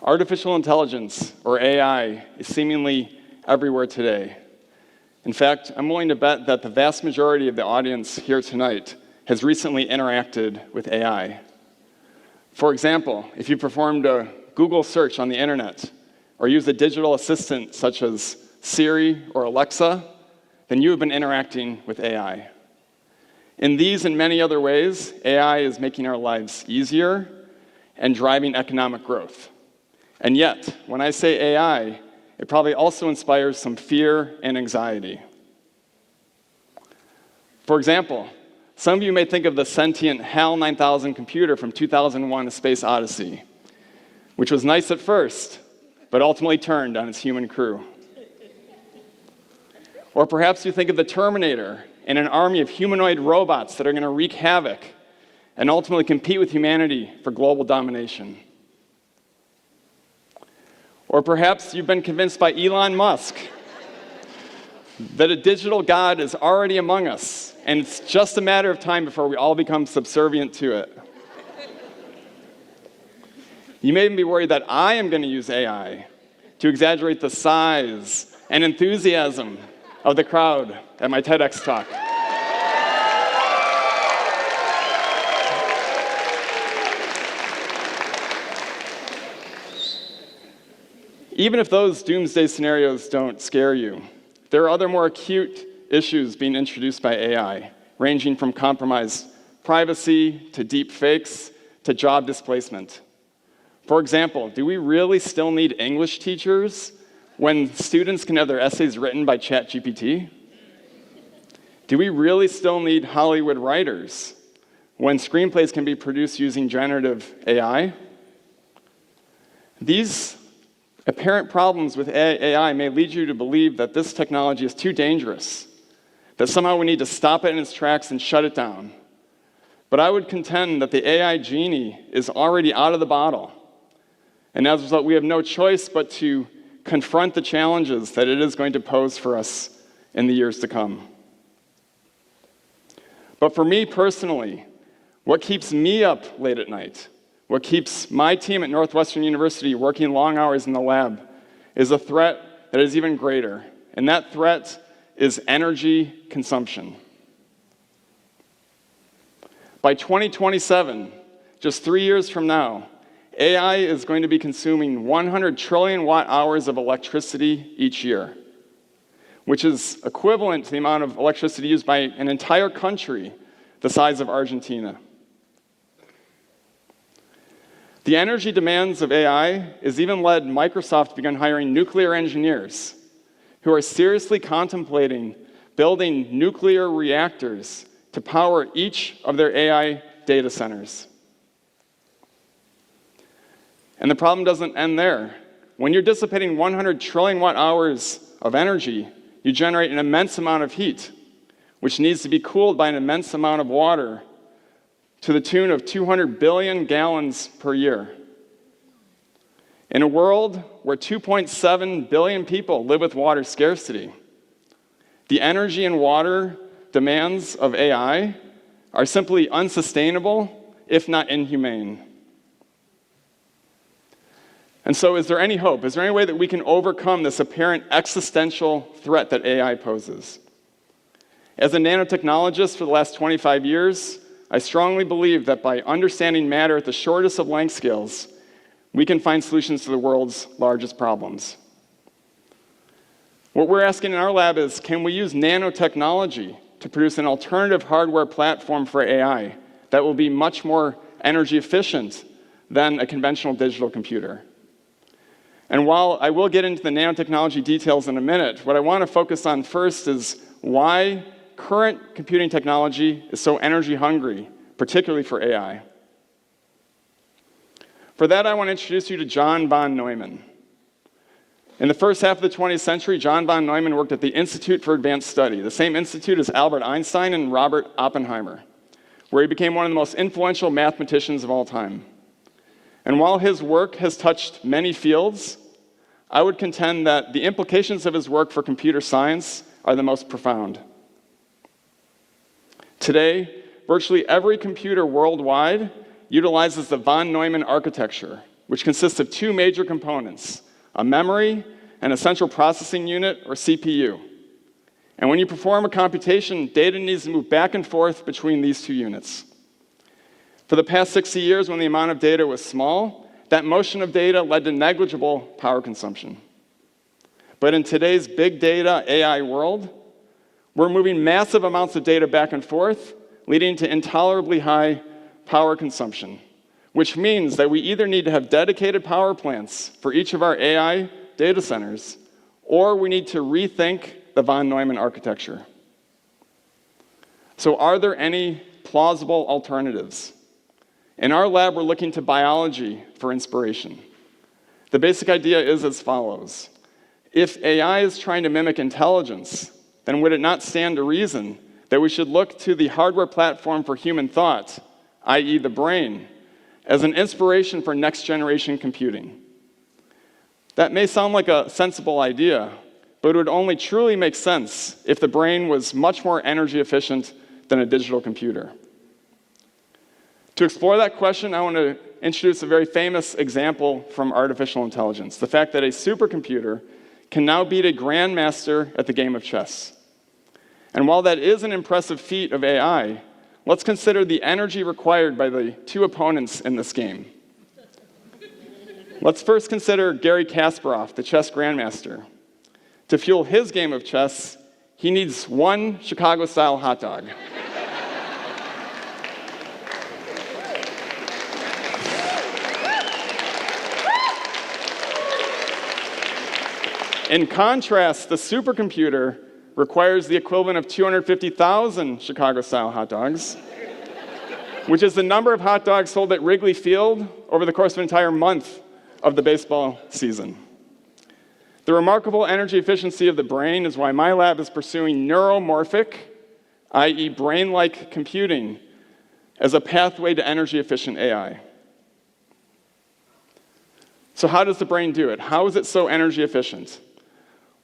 Artificial intelligence, or AI, is seemingly everywhere today. In fact, I'm willing to bet that the vast majority of the audience here tonight has recently interacted with AI. For example, if you performed a Google search on the internet, or used a digital assistant such as Siri or Alexa, then you have been interacting with AI. In these and many other ways, AI is making our lives easier and driving economic growth. And yet, when I say AI, it probably also inspires some fear and anxiety. For example, some of you may think of the sentient HAL 9000 computer from 2001: A Space Odyssey, which was nice at first, but ultimately turned on its human crew. Or perhaps you think of the Terminator and an army of humanoid robots that are going to wreak havoc and ultimately compete with humanity for global domination. Or perhaps you've been convinced by Elon Musk that a digital god is already among us, and it's just a matter of time before we all become subservient to it. You may even be worried that I am going to use AI to exaggerate the size and enthusiasm of the crowd at my TEDx talk. Even if those doomsday scenarios don't scare you, there are other more acute issues being introduced by AI, ranging from compromised privacy to deep fakes to job displacement. For example, do we really still need English teachers when students can have their essays written by ChatGPT? Do we really still need Hollywood writers when screenplays can be produced using generative AI? These apparent problems with AI may lead you to believe that this technology is too dangerous, that somehow we need to stop it in its tracks and shut it down. But I would contend that the AI genie is already out of the bottle, and as a result, we have no choice but to confront the challenges that it is going to pose for us in the years to come. But for me personally, what keeps me up late at night, what keeps my team at Northwestern University working long hours in the lab, is a threat that is even greater, and that threat is energy consumption. By 2027, just 3 years from now, AI is going to be consuming 100 trillion watt-hours of electricity each year, which is equivalent to the amount of electricity used by an entire country the size of Argentina. The energy demands of AI has even led Microsoft to begin hiring nuclear engineers who are seriously contemplating building nuclear reactors to power each of their AI data centers. And the problem doesn't end there. When you're dissipating 100 trillion watt-hours of energy, you generate an immense amount of heat, which needs to be cooled by an immense amount of water to the tune of 200 billion gallons per year. In a world where 2.7 billion people live with water scarcity, the energy and water demands of AI are simply unsustainable, if not inhumane. And so is there any hope? Is there any way that we can overcome this apparent existential threat that AI poses? As a nanotechnologist for the last 25 years, I strongly believe that by understanding matter at the shortest of length scales, we can find solutions to the world's largest problems. What we're asking in our lab is, can we use nanotechnology to produce an alternative hardware platform for AI that will be much more energy efficient than a conventional digital computer? And while I will get into the nanotechnology details in a minute, what I want to focus on first is why current computing technology is so energy hungry, particularly for AI. For that, I want to introduce you to John von Neumann. In the first half of the 20th century, John von Neumann worked at the Institute for Advanced Study, the same institute as Albert Einstein and Robert Oppenheimer, where he became one of the most influential mathematicians of all time. And while his work has touched many fields, I would contend that the implications of his work for computer science are the most profound. Today, virtually every computer worldwide utilizes the von Neumann architecture, which consists of two major components, a memory and a central processing unit, or CPU. And when you perform a computation, data needs to move back and forth between these two units. For the past 60 years, when the amount of data was small, that motion of data led to negligible power consumption. But in today's big data AI world, we're moving massive amounts of data back and forth, leading to intolerably high power consumption, which means that we either need to have dedicated power plants for each of our AI data centers, or we need to rethink the von Neumann architecture. So are there any plausible alternatives? In our lab, we're looking to biology for inspiration. The basic idea is as follows. If AI is trying to mimic intelligence, then would it not stand to reason that we should look to the hardware platform for human thought, i.e. the brain, as an inspiration for next-generation computing? That may sound like a sensible idea, but it would only truly make sense if the brain was much more energy efficient than a digital computer. To explore that question, I want to introduce a very famous example from artificial intelligence, the fact that a supercomputer can now beat a grandmaster at the game of chess. And while that is an impressive feat of AI, let's consider the energy required by the two opponents in this game. Let's first consider Garry Kasparov, the chess grandmaster. To fuel his game of chess, he needs one Chicago-style hot dog. In contrast, the supercomputer requires the equivalent of 250,000 Chicago-style hot dogs, which is the number of hot dogs sold at Wrigley Field over the course of an entire month of the baseball season. The remarkable energy efficiency of the brain is why my lab is pursuing neuromorphic, i.e. brain-like computing, as a pathway to energy-efficient AI. So how does the brain do it? How is it so energy efficient?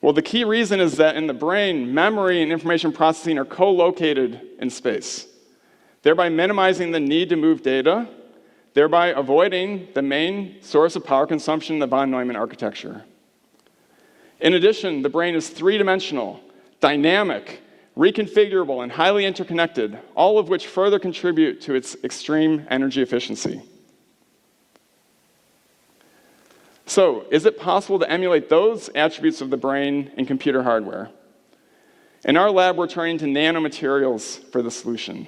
Well, the key reason is that in the brain, memory and information processing are co-located in space, thereby minimizing the need to move data, thereby avoiding the main source of power consumption in the von Neumann architecture. In addition, the brain is three-dimensional, dynamic, reconfigurable, and highly interconnected, all of which further contribute to its extreme energy efficiency. So, is it possible to emulate those attributes of the brain in computer hardware? In our lab, we're turning to nanomaterials for the solution.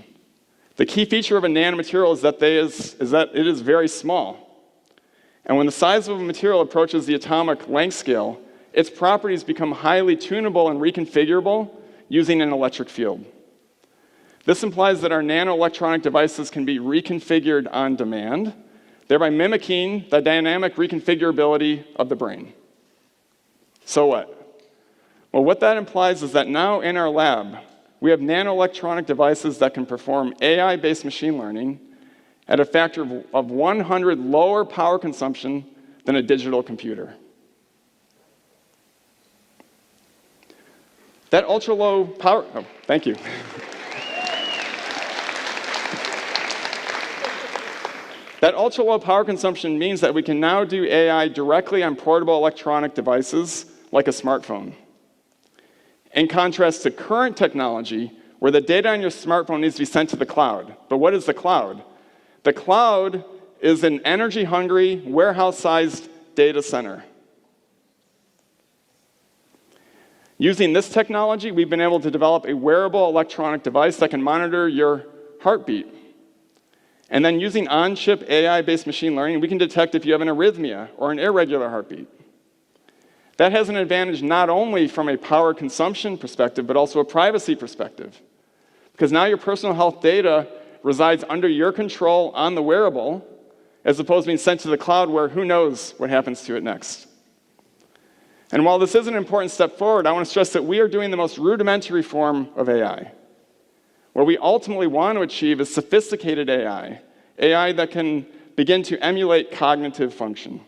The key feature of a nanomaterial is that it is very small. And when the size of a material approaches the atomic length scale, its properties become highly tunable and reconfigurable using an electric field. This implies that our nanoelectronic devices can be reconfigured on demand, thereby mimicking the dynamic reconfigurability of the brain. So what? Well, what that implies is that now in our lab, we have nanoelectronic devices that can perform AI-based machine learning at a factor of 100 lower power consumption than a digital computer. That ultra-low power, thank you. That ultra-low power consumption means that we can now do AI directly on portable electronic devices like a smartphone. In contrast to current technology, where the data on your smartphone needs to be sent to the cloud. But what is the cloud? The cloud is an energy-hungry, warehouse-sized data center. Using this technology, we've been able to develop a wearable electronic device that can monitor your heartbeat. And then using on-chip AI-based machine learning, we can detect if you have an arrhythmia or an irregular heartbeat. That has an advantage not only from a power consumption perspective, but also a privacy perspective. Because now your personal health data resides under your control on the wearable, as opposed to being sent to the cloud where who knows what happens to it next. And while this is an important step forward, I want to stress that we are doing the most rudimentary form of AI. What we ultimately want to achieve is sophisticated AI, AI that can begin to emulate cognitive function.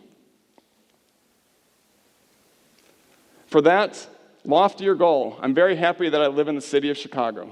For that loftier goal, I'm very happy that I live in the city of Chicago.